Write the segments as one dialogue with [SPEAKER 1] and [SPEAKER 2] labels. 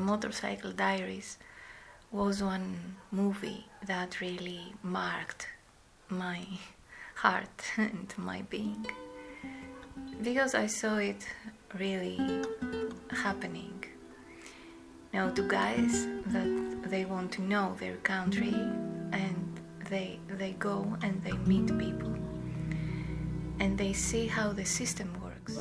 [SPEAKER 1] Motorcycle Diaries was one movie that really marked my heart and my being, because I saw it really happening. Now, two guys that they want to know their country, and they go and they meet people and they see how the system works.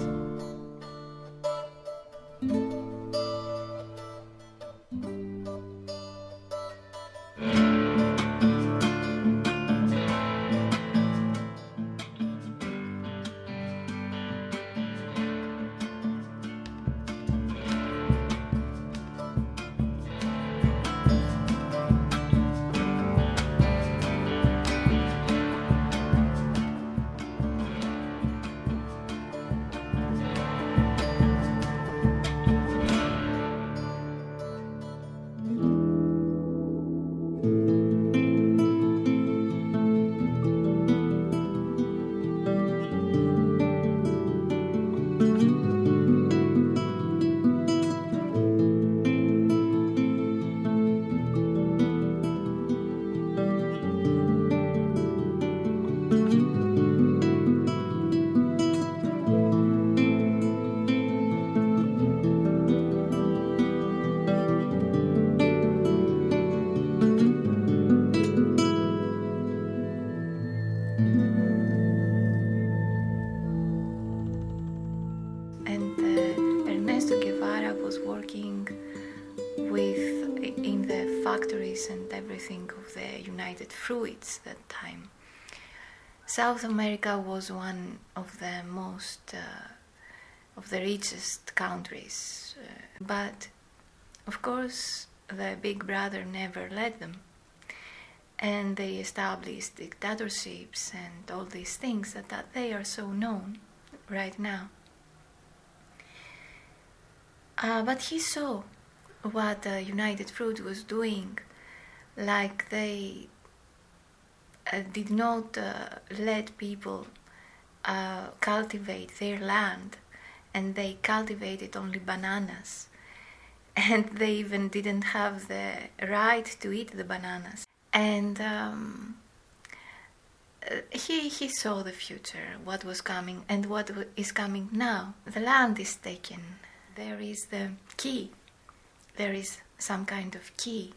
[SPEAKER 1] And everything of the United Fruits that time. South America was one of the most of the richest countries, but of course the Big Brother never let them, and they established dictatorships and all these things that they are so known right now. But he saw what United Fruit was doing. Like they did not let people cultivate their land, and they cultivated only bananas, and they even didn't have the right to eat the bananas. And he saw the future, what was coming and what is coming now. The land is taken. There is the key. There is some kind of key.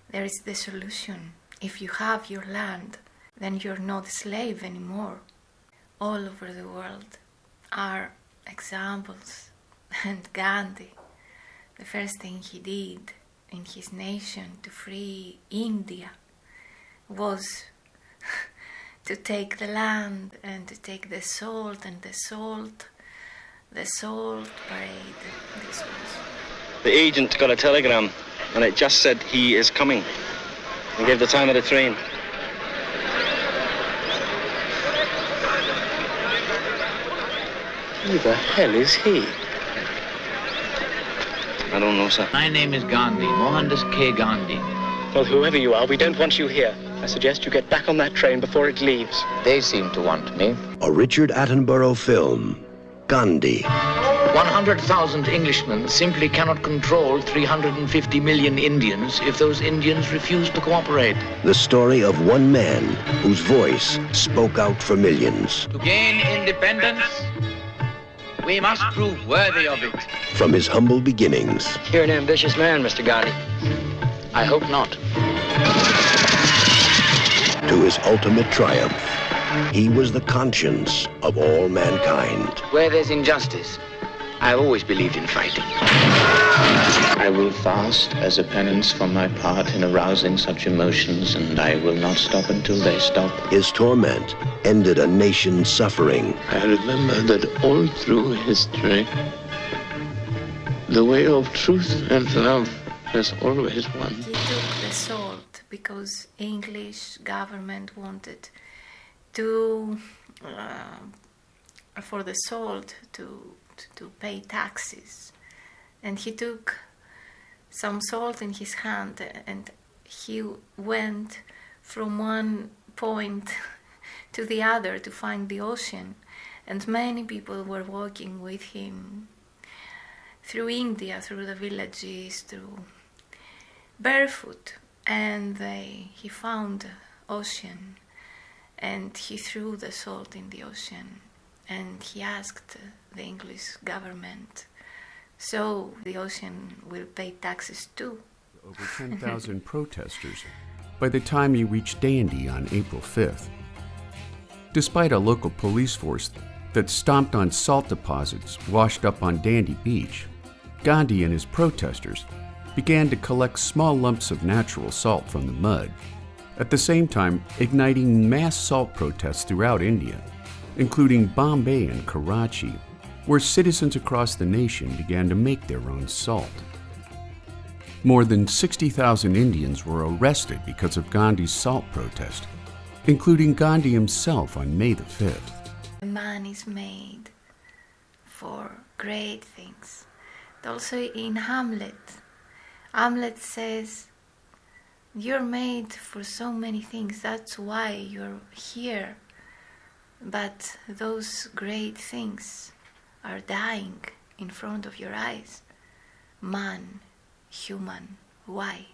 [SPEAKER 1] There is the solution. If you have your land, then you're not a slave anymore. All over the world are examples. And Gandhi, the first thing he did in his nation to free India was to take the land and to take the salt, and the salt parade. This was.
[SPEAKER 2] The agent got a telegram, and it just said he is coming, and gave the time of the train.
[SPEAKER 3] Who the hell is he?
[SPEAKER 2] I don't know, sir.
[SPEAKER 4] My name is Gandhi, Mohandas K. Gandhi.
[SPEAKER 3] Well, whoever you are, we don't want you here. I suggest you get back on that train before it leaves.
[SPEAKER 4] They seem to want me.
[SPEAKER 5] A Richard Attenborough film, Gandhi.
[SPEAKER 4] 100,000 Englishmen simply cannot control 350 million Indians if those Indians refuse to cooperate.
[SPEAKER 5] The story of one man whose voice spoke out for millions.
[SPEAKER 4] To gain independence, we must prove worthy of it.
[SPEAKER 5] From his humble beginnings.
[SPEAKER 3] You're an ambitious man, Mr. Gandhi.
[SPEAKER 4] I hope not.
[SPEAKER 5] To his ultimate triumph. He was the conscience of all mankind.
[SPEAKER 4] Where there's injustice, I have always believed in fighting.
[SPEAKER 6] I will fast as a penance for my part in arousing such emotions, and I will not stop until they stop.
[SPEAKER 5] His torment ended a nation's suffering.
[SPEAKER 6] I remember that all through history, the way of truth and love has always won.
[SPEAKER 1] He took the salt because English government wanted to for the salt to pay taxes, and he took some salt in his hand and he went from one point to the other to find the ocean, and many people were walking with him through India, through the villages, through barefoot, and he found the ocean, and he threw the salt in the ocean, and he asked the English government, so the ocean will pay taxes too.
[SPEAKER 7] Over 10,000 protesters by the time he reached Dundee on April 5th. Despite a local police force that stomped on salt deposits washed up on Dundee Beach, Gandhi and his protesters began to collect small lumps of natural salt from the mud, at the same time igniting mass salt protests throughout India, including Bombay and Karachi, where citizens across the nation began to make their own salt. More than 60,000 Indians were arrested because of Gandhi's salt protest, including Gandhi himself on May the 5th.
[SPEAKER 1] Man is made for great things. Also in Hamlet says, you're made for so many things, that's why you're here. But those great things are dying in front of your eyes. Man, human, why?